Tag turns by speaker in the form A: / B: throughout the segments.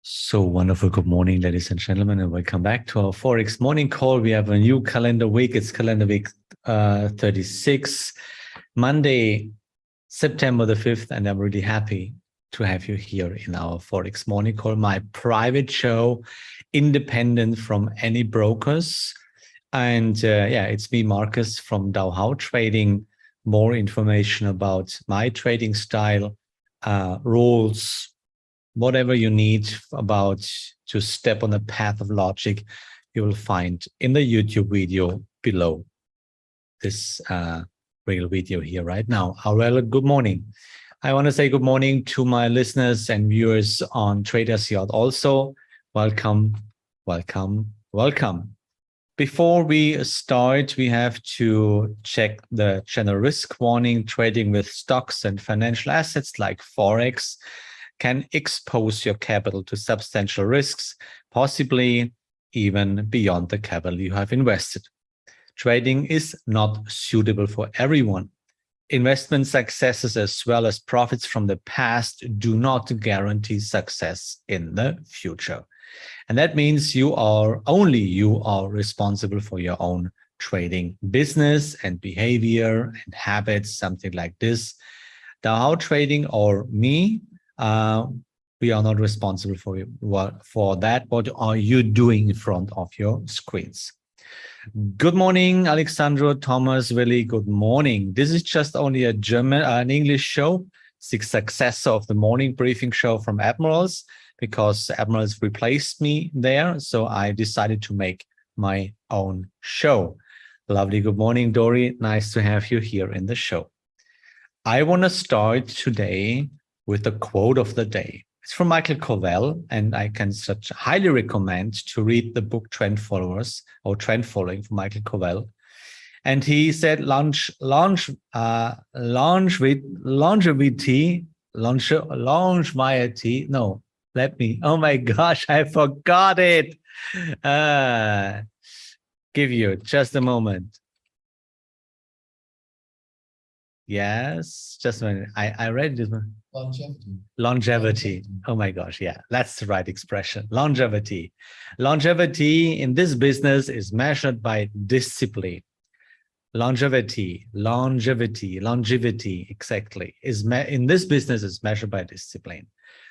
A: So wonderful. Good morning, ladies and gentlemen, and welcome back to our Forex Morning Call. We have a new calendar week. It's calendar week 36, Monday, September the 5th, and I'm really happy to have you here in our Forex Morning Call, my private show, independent from any brokers. And it's me, Marcus, from DowHow Trading. More information about my trading style, rules, whatever you need about to step on the path of logic, you will find in the YouTube video below this real video here right now. Well, good morning. I want to say good morning to my listeners and viewers on Traders Yacht also. Welcome, welcome, welcome. Before we start, we have to check the general risk warning. Trading with stocks and financial assets like Forex can expose your capital to substantial risks, possibly even beyond the capital you have invested. Trading is not suitable for everyone. Investment successes as well as profits from the past do not guarantee success in the future. And that means only you are responsible for your own trading business and behavior and habits, something like this. DowHow Trading or me, we are not responsible for that. What are you doing in front of your screens? Good morning, Alexandro, Thomas, Willie. Good morning. This is just only an English show, successor of the morning briefing show from Admirals, because Admirals replaced me there. So I decided to make my own show. Lovely. Good morning, Dory. Nice to have you here in the show. I want to start today with the quote of the day. It's from Michael Covell, and I can highly recommend to read the book Trend Followers or Trend Following from Michael Covell. And he said, longevity, oh my gosh, I forgot it. Give you just a moment. Yes, just a minute. I read this one. Longevity. Oh my gosh, yeah, that's the right expression. Longevity. Longevity in this business is measured by discipline. Longevity, exactly, in this business is measured by discipline.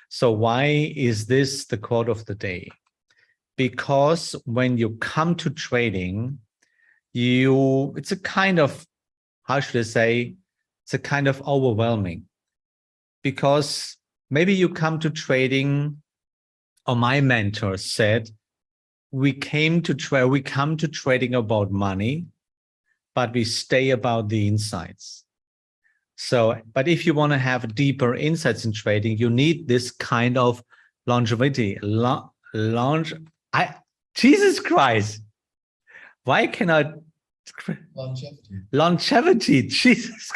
A: So why is this the quote of the day? Because when you come to trading, it's a kind of, how should I say, it's a kind of overwhelming, because maybe you come to trading, or my mentor said, we come to trading about money, but we stay about the insights. So, but if you want to have deeper insights in trading, you need this kind of longevity. Jesus Christ, why cannot longevity, Jesus,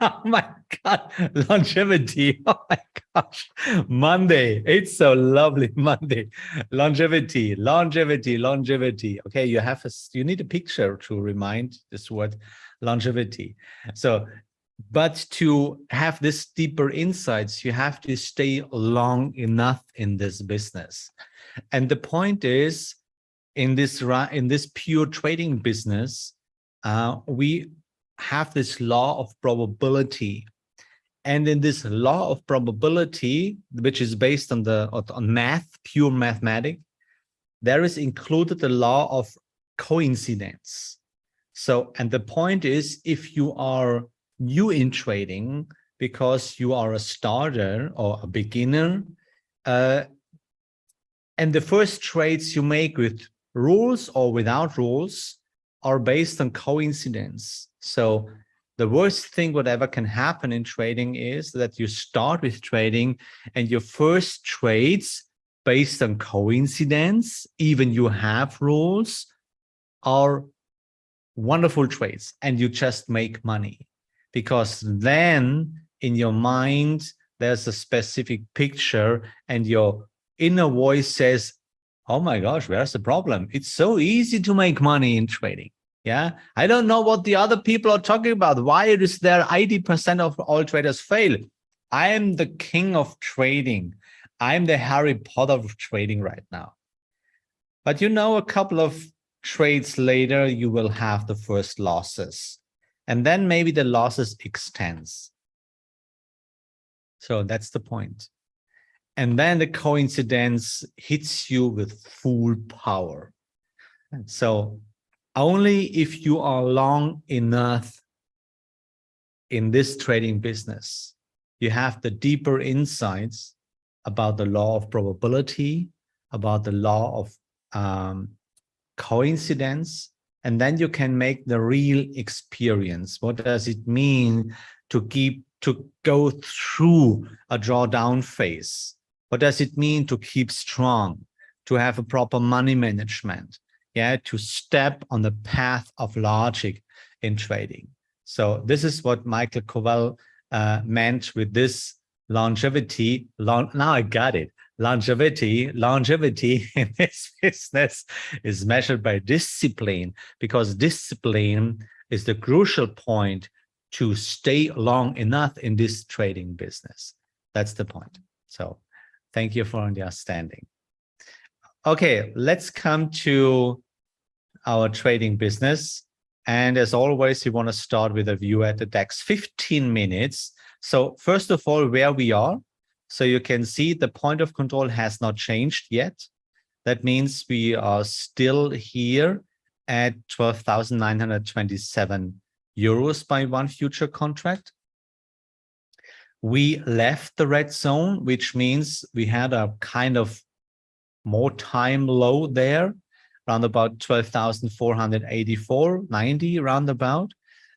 A: oh my God, longevity, oh my gosh, Monday, it's so lovely, Monday, longevity, okay, you need a picture to remind this word, longevity. So, but to have this deeper insights, you have to stay long enough in this business. And the point is, in this pure trading business, we have this law of probability, and in this law of probability, which is based on math, pure mathematics, there is included the law of coincidence. So, and the point is, if you are new in trading because you are a starter or a beginner, and the first trades you make with rules or without rules are based on coincidence. So the worst thing whatever can happen in trading is that you start with trading and your first trades based on coincidence, even you have rules, are wonderful trades and you just make money. Because then in your mind, there's a specific picture and your inner voice says, oh my gosh, where's the problem? It's so easy to make money in trading. Yeah, I don't know what the other people are talking about. Why is there 80% of all traders fail? I am the king of trading. I'm the Harry Potter of trading right now. But you know, a couple of trades later, you will have the first losses. And then maybe the losses extends. So that's the point. And then the coincidence hits you with full power. So only if you are long enough in this trading business, you have the deeper insights about the law of probability, about the law of coincidence, and then you can make the real experience. What does it mean to go through a drawdown phase? What does it mean to keep strong, to have a proper money management, yeah, to step on the path of logic in trading? So this is what Michael Cowell meant with this longevity. Now I got it. Longevity in this business is measured by discipline, because discipline is the crucial point to stay long enough in this trading business. That's the point. So thank you for understanding. Okay, let's come to our trading business. And as always, we want to start with a view at the DAX 15 minutes. So first of all, where we are. So you can see the point of control has not changed yet. That means we are still here at 12,927 euros by one future contract. We left the red zone, which means we had a kind of more time low there, around about 12,484.90 roundabout.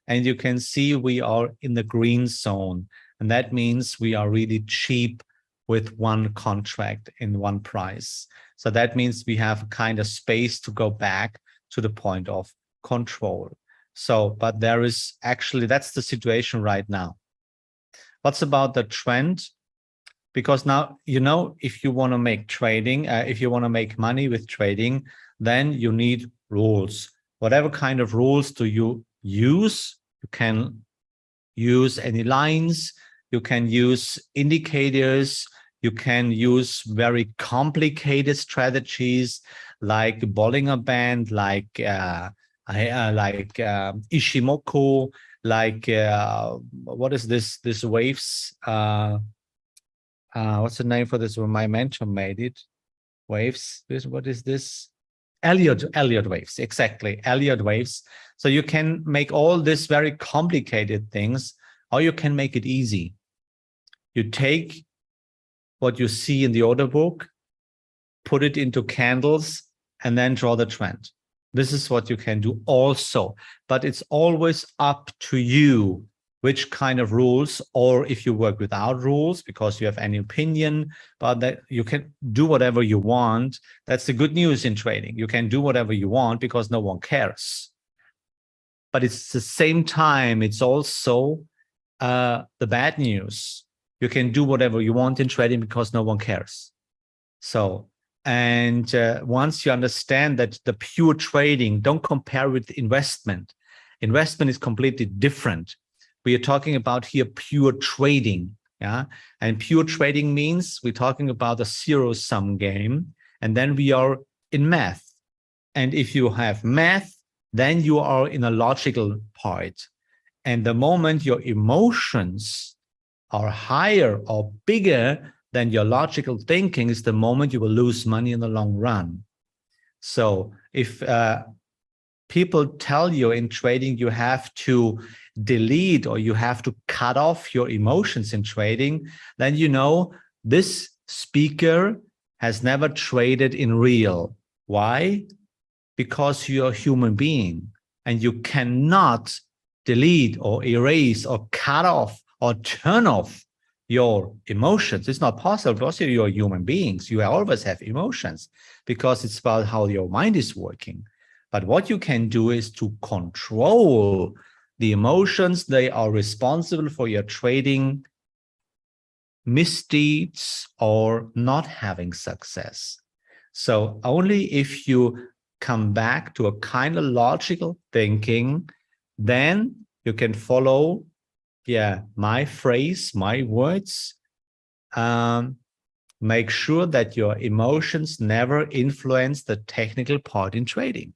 A: And you can see we are in the green zone. And that means we are really cheap with one contract in one price. So that means we have kind of space to go back to the point of control. So, but there is actually, that's the situation right now. What's about the trend? Because now, you know, if you want to make trading, if you want to make money with trading, then you need rules. Whatever kind of rules do you use? You can use any lines, you can use indicators, you can use very complicated strategies like Bollinger Band, like Ishimoku, like what is this? This waves. What's the name for this one? My mentor made it. Waves. What is this? Elliott waves. Exactly, Elliott waves. So you can make all these very complicated things, or you can make it easy. You take what you see in the order book, put it into candles, and then draw the trend. This is what you can do also, but it's always up to you which kind of rules, or if you work without rules because you have any opinion, but that you can do whatever you want. That's the good news in trading. You can do whatever you want because no one cares. But it's the same time, it's also the bad news. You can do whatever you want in trading because no one cares. So, and once you understand that the pure trading, don't compare with investment. Investment is completely different. We are talking about here pure trading, yeah? And pure trading means we're talking about a zero-sum game, and then we are in math. And if you have math, then you are in a logical part. And the moment your emotions are higher or bigger than your logical thinking is the moment you will lose money in the long run. So if people tell you in trading you have to delete or you have to cut off your emotions in trading, then you know this speaker has never traded in real. Why? Because you're a human being and you cannot delete or erase or cut off or turn off your emotions. It's not possible because you're human beings. You always have emotions because it's about how your mind is working. But what you can do is to control the emotions. They are responsible for your trading misdeeds or not having success. So only if you come back to a kind of logical thinking, then you can follow, yeah, my phrase, my words, make sure that your emotions never influence the technical part in trading,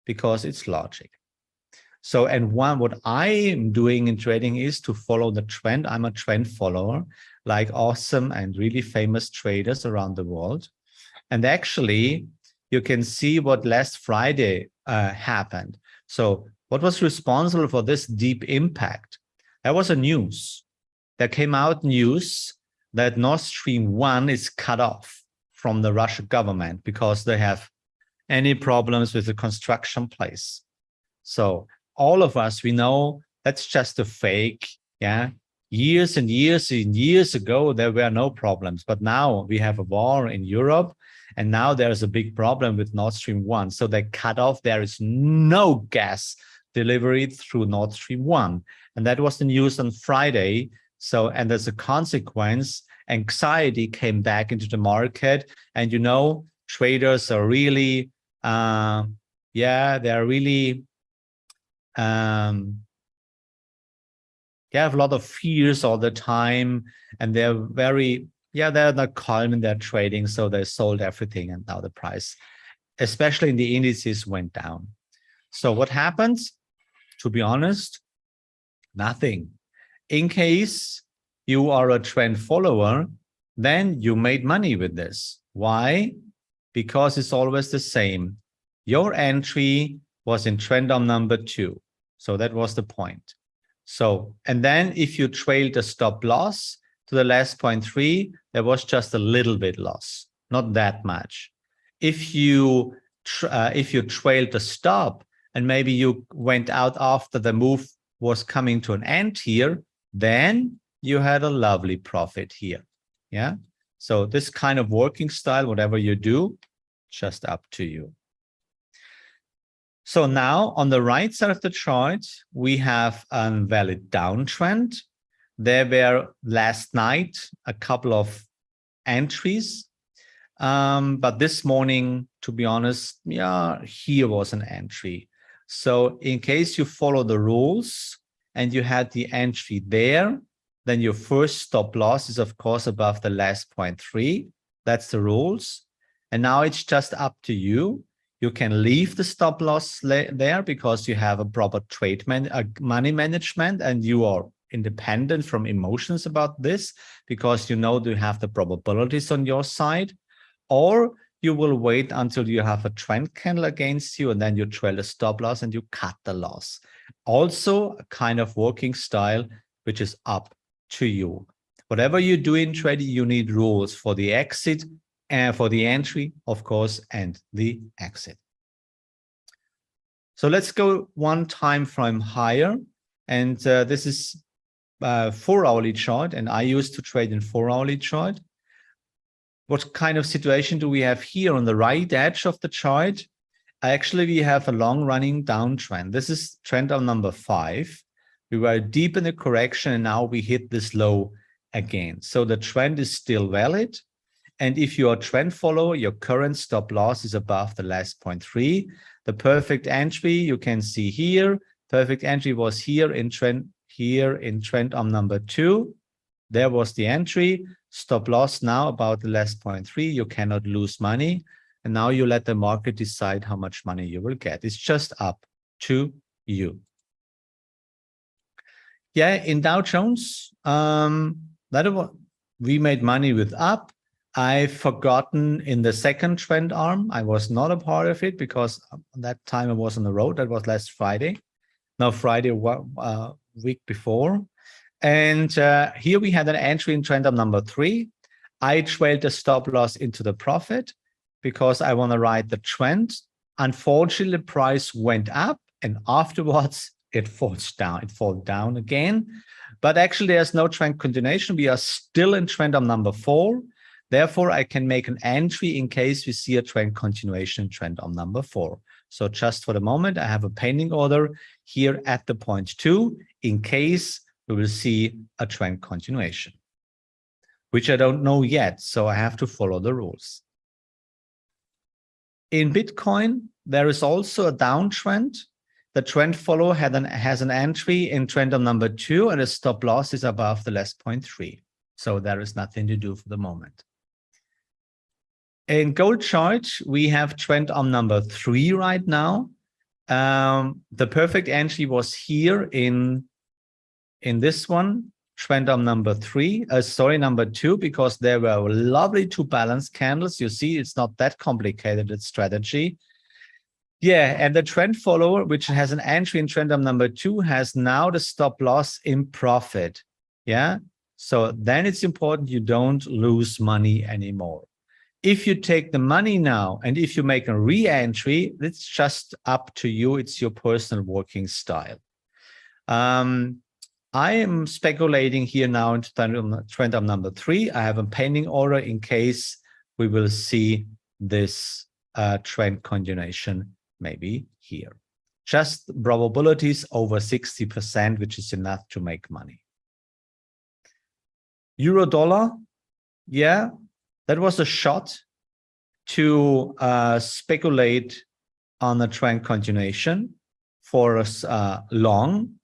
A: because it's logic. So, and what I am doing in trading is to follow the trend. I'm a trend follower, like awesome and really famous traders around the world. And actually, you can see what last Friday happened. So what was responsible for this deep impact? There was a news. There came out news that Nord Stream 1 is cut off from the Russian government because they have any problems with the construction place. So all of us, we know that's just a fake. Yeah. Years and years and years ago, there were no problems. But now we have a war in Europe. And now there's a big problem with Nord Stream 1. So they cut off. There is no gas delivery through Nord Stream 1. And that was the news on Friday. So, and as a consequence, anxiety came back into the market. And, you know, traders are really, they're really, they have a lot of fears all the time, and they're very, they're not calm in their trading. So they sold everything, and now the price, especially in the indices, went down. So what happens? To be honest, nothing. In case you are a trend follower, then you made money with this. Why? Because it's always the same. Your entry was in trend arm number 2. So that was the point. So, and then if you trailed the stop loss to the last 0.3, there was just a little bit loss, not that much. If you trailed the stop and maybe you went out after the move was coming to an end here, then you had a lovely profit here. Yeah. So this kind of working style, whatever you do, just up to you. So now on the right side of the chart, we have a valid downtrend. There were last night a couple of entries, but this morning, to be honest, here was an entry. So in case you follow the rules and you had the entry there, then your first stop loss is of course above the last 0.3. That's the rules. And now it's just up to you. You can leave the stop loss there because you have a proper trade money management, and you are independent from emotions about this because you know you have the probabilities on your side. Or you will wait until you have a trend candle against you, and then you trail the stop loss and you cut the loss. Also a kind of working style, which is up to you. Whatever you do in trading, you need rules for the exit and for the entry, of course, and the exit. So let's go one time frame higher. And this is 4-hourly chart, and I used to trade in 4-hourly chart. What kind of situation do we have here on the right edge of the chart? Actually, we have a long running downtrend. This is trend on number 5. We were deep in the correction, and now we hit this low again. So the trend is still valid. And if you are a trend follower, your current stop loss is above the last 0.3. The perfect entry you can see here. Perfect entry was here in trend arm number 2. There was the entry. Stop loss now about the last 0.3. You cannot lose money. And now you let the market decide how much money you will get. It's just up to you. Yeah, in Dow Jones, we made money with up. I've forgotten in the second trend arm. I was not a part of it because that time I was on the road. That was last Friday. No, Friday, week before. And here we had an entry in trend arm number 3. I trailed the stop loss into the profit because I want to ride the trend. Unfortunately, the price went up, and afterwards it falls down. It falls down again. But actually, there's no trend continuation. We are still in trend arm number 4. Therefore, I can make an entry in case we see a trend continuation trend arm number 4. So just for the moment, I have a pending order here at the 0.2 in case we will see a trend continuation, which I don't know yet. So I have to follow the rules. In Bitcoin, there is also a downtrend. The trend follower has an entry in trend arm number 2, and a stop loss is above the last 0.3. So there is nothing to do for the moment. In gold chart, we have trend on number 3 right now. The perfect entry was here in this one, trend on number 3, number 2, because there were lovely 2 balanced candles. You see, it's not that complicated, it's strategy. Yeah, and the trend follower, which has an entry in trend on number 2, has now the stop loss in profit. Yeah, so then it's important you don't lose money anymore. If you take the money now and if you make a re-entry, it's just up to you. It's your personal working style. I am speculating here now into trend of number 3. I have a pending order in case we will see this trend continuation maybe here. Just probabilities over 60%, which is enough to make money. Euro dollar, yeah. That was a shot to speculate on a trend continuation for us long,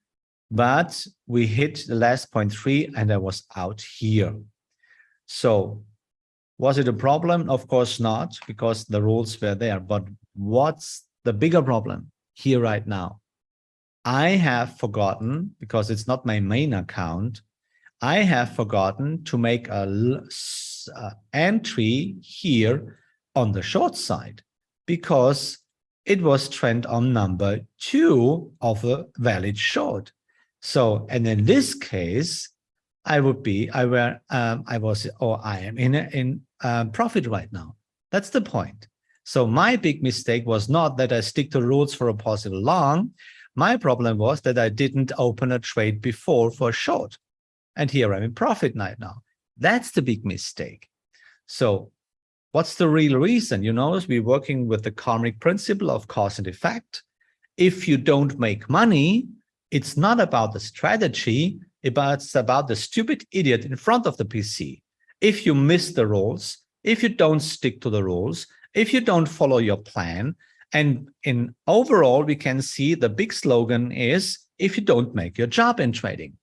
A: but we hit the last 0.3 and I was out here. So was it a problem? Of course not, because the rules were there. But what's the bigger problem here right now? I have forgotten, because it's not my main account, I have forgotten to make a entry here on the short side, because it was trend on number 2 of a valid short. So, and in this case, I am in profit right now. That's the point. So my big mistake was not that I stick to rules for a possible long. My problem was that I didn't open a trade before for a short. And here I'm in profit right now. That's the big mistake. So what's the real reason? You notice we're working with the karmic principle of cause and effect. If you don't make money, it's not about the strategy, it's about the stupid idiot in front of the PC. If you miss the rules, if you don't stick to the rules, if you don't follow your plan, and in overall, we can see the big slogan is, if you don't make your job in trading.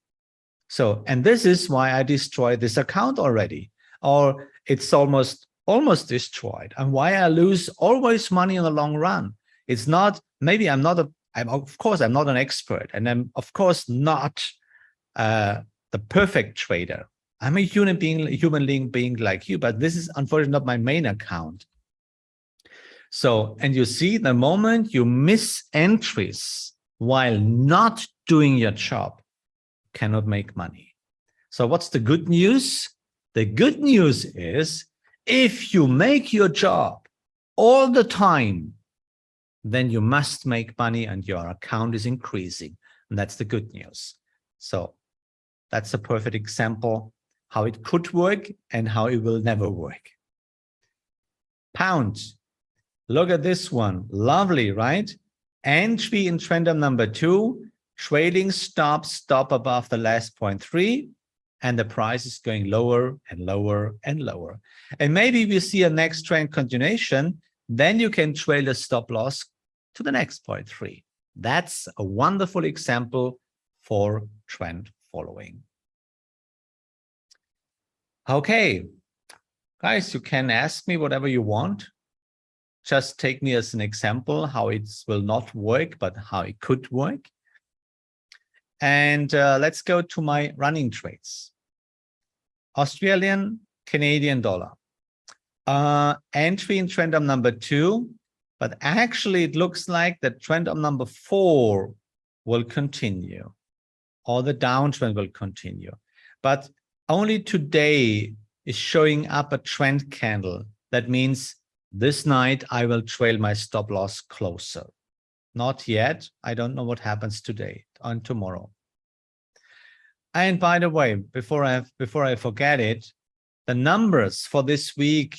A: So, and this is why I destroyed this account already, or it's almost destroyed, and why I lose always money in the long run. It's not, maybe of course I'm not an expert, and I'm of course not the perfect trader. I'm a human being like you, but this is unfortunately not my main account. So, and you see, the moment you miss entries while not doing your job, cannot make money. So what's the good news? The good news is, if you make your job all the time, then you must make money and your account is increasing. And that's the good news. So that's a perfect example how it could work and how it will never work. Pound. Look at this one. Lovely, right? Entry in trend number 2. Trading stop above the last 0.3, and the price is going lower and lower and lower. And maybe we see a next trend continuation, then you can trail the stop loss to the next 0.3. That's a wonderful example for trend following. Okay, guys, you can ask me whatever you want. Just take me as an example how it will not work, but how it could work. And let's go to my running trades. Australian, Canadian dollar. Entry in trend number 2, but actually it looks like the trend number 4 will continue, or the downtrend will continue. But only today is showing up a trend candle. That means this night I will trail my stop loss closer. Not yet. I don't know what happens today and tomorrow. And by the way, before I forget it, the numbers for this week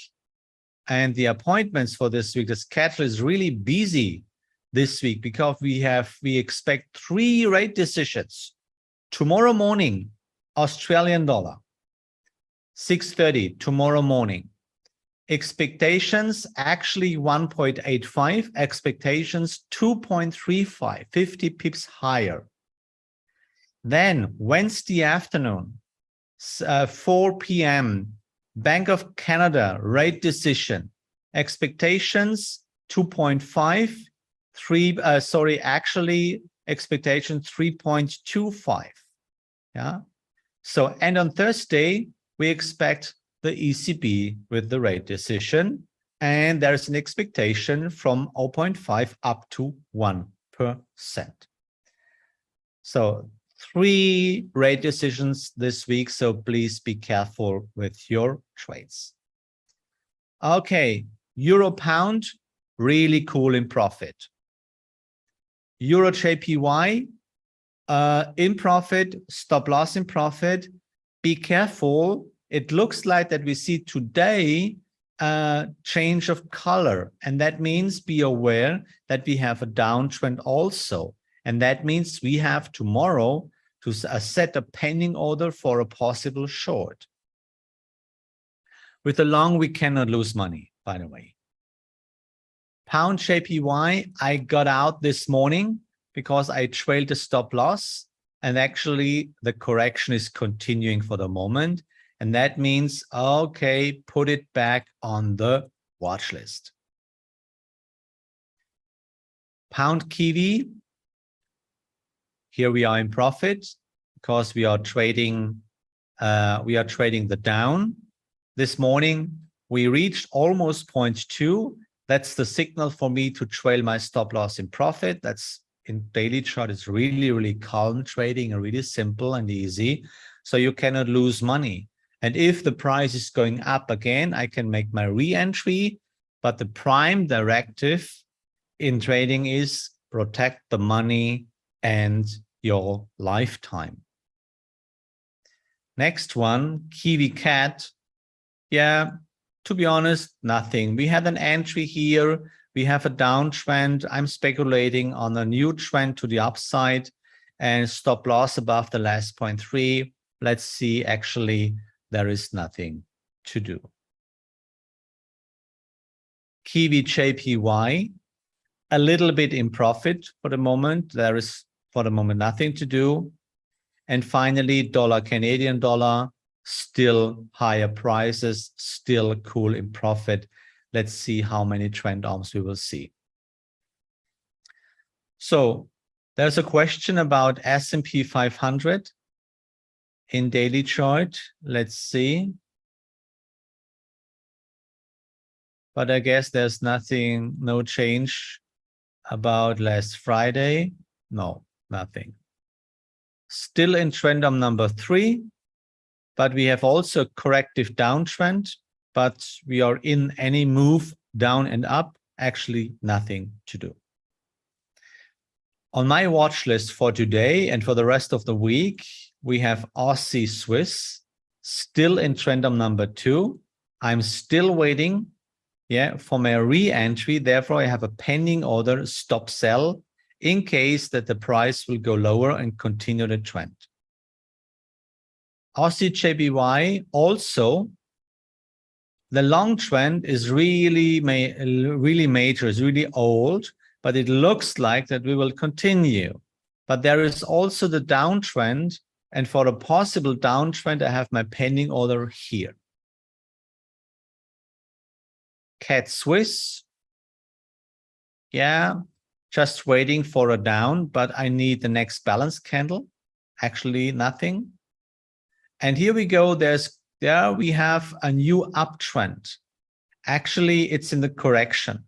A: and the appointments for this week, the schedule is really busy this week because we expect 3 rate decisions. Tomorrow morning, Australian dollar, 6:30 tomorrow morning. Expectations actually 1.85, expectations 2.35, 50 pips higher. Then Wednesday afternoon, 4 p.m., Bank of Canada rate decision, expectations 2.5, actually expectation 3.25. Yeah. So, and on Thursday, we expect the ECB with the rate decision, and there's an expectation from 0.5 up to 1%. So 3 rate decisions this week, so please be careful with your trades. Okay, Euro Pound, really cool in profit. Euro JPY, in profit, stop loss in profit. Be careful. It looks like that we see today a change of color, and that means be aware that we have a downtrend also, and that means we have tomorrow to set a pending order for a possible short. With the long, we cannot lose money, by the way. Pound JPY, I got out this morning because I trailed the stop loss, and actually the correction is continuing for the moment. And that means, okay, put it back on the watch list. Pound Kiwi, here we are in profit because we are trading the down. This morning, we reached almost 0.2. That's the signal for me to trail my stop loss in profit. That's in daily chart. It's really, really calm trading and really simple and easy. So you cannot lose money. And if the price is going up again, I can make my re-entry. But the prime directive in trading is protect the money and your lifetime. Next one, Kiwi Cat. Yeah, to be honest, nothing. We had an entry here. We have a downtrend. I'm speculating on a new trend to the upside and stop loss above the last 0.3. Let's see, actually, there is nothing to do. Kiwi JPY, a little bit in profit for the moment. There is, for the moment, nothing to do. And finally, dollar Canadian dollar, still higher prices, still cool in profit. Let's see how many trend arms we will see. So there's a question about S&P 500 in daily chart. Let's see. But I guess there's nothing, no change about last Friday. No, nothing. Still in trend arm number 3, but we have also corrective downtrend, but we are in any move down and up, actually nothing to do. On my watch list for today and for the rest of the week, we have Aussie Swiss, still in trend arm number 2. I'm still waiting, for my re-entry. Therefore, I have a pending order, stop sell, in case that the price will go lower and continue the trend. Aussie JPY also, the long trend is really major, is really old, but it looks like that we will continue. But there is also the downtrend, and for a possible downtrend, I have my pending order here. CAD Swiss, just waiting for a down, but I need the next balance candle. Actually, nothing. And here we go. There we have a new uptrend. Actually, it's in the correction.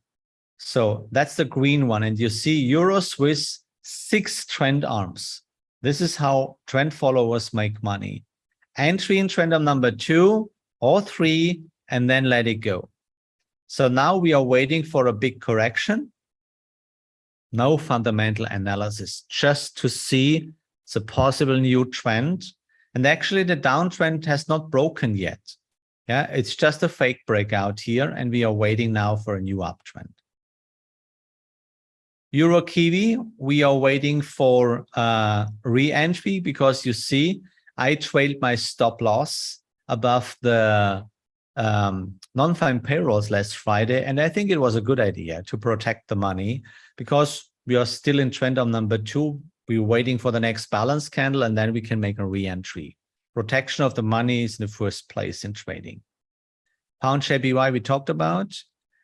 A: So that's the green one. And you see Euro Swiss 6 trend arms. This is how trend followers make money. Entry in trend arm number 2 or 3, and then let it go. So now we are waiting for a big correction. No fundamental analysis, just to see the possible new trend. And actually the downtrend has not broken yet. It's just a fake breakout here, and we are waiting now for a new uptrend. Euro Kiwi, we are waiting for re-entry because you see I trailed my stop loss above the non-farm payrolls last Friday, and I think it was a good idea to protect the money because we are still in trend arm number 2. We're waiting for the next balance candle, and then we can make a re-entry. Protection of the money is in the first place in trading. Pound JPY we talked about.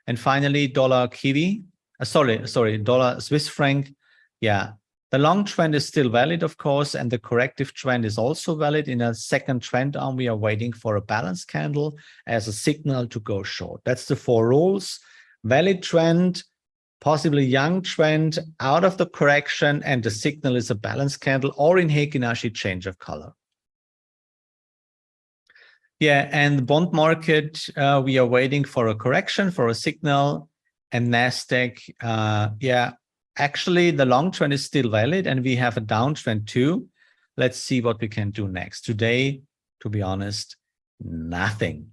A: And finally, dollar Kiwi, dollar Swiss franc. Yeah, the long trend is still valid, of course, and the corrective trend is also valid. In a second trend arm, we are waiting for a balance candle as a signal to go short. That's the 4 rules. Valid trend, possibly young trend, out of the correction, and the signal is a balance candle, or in Heikin-Ashi, change of color. Yeah, and the bond market, we are waiting for a correction, for a signal, and NASDAQ, yeah, actually the long trend is still valid, and we have a downtrend too. Let's see what we can do next. Today, to be honest, nothing.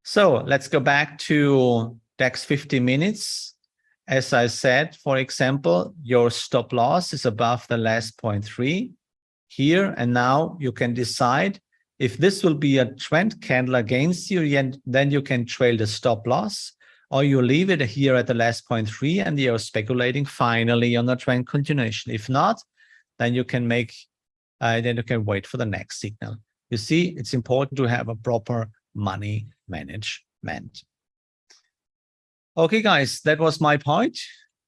A: So let's go back to DAX 50 minutes. As I said, for example, your stop loss is above the last 0.3 here, and now you can decide if this will be a trend candle against you, then you can trail the stop loss, or you leave it here at the last 0.3 and you're speculating finally on a trend continuation. If not, then you can wait for the next signal. You see, it's important to have a proper money management. Okay, guys, that was my point.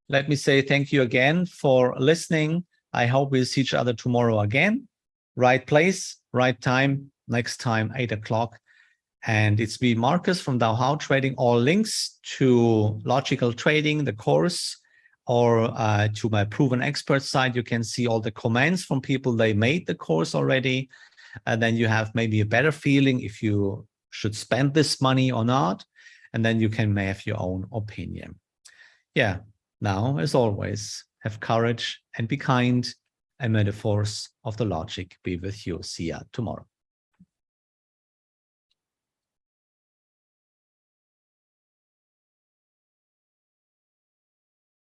A: Let me say thank you again for listening. I hope we'll see each other tomorrow again. Right place, right time, next time, 8 o'clock. And it's me, Marcus from DowHow Trading. All links to Logical Trading, the course, or to my Proven Expert site. You can see all the comments from people they made the course already. And then you have maybe a better feeling if you should spend this money or not. And then you can have your own opinion. Yeah, now, as always, have courage and be kind. And may the force of the logic be with you. See ya tomorrow.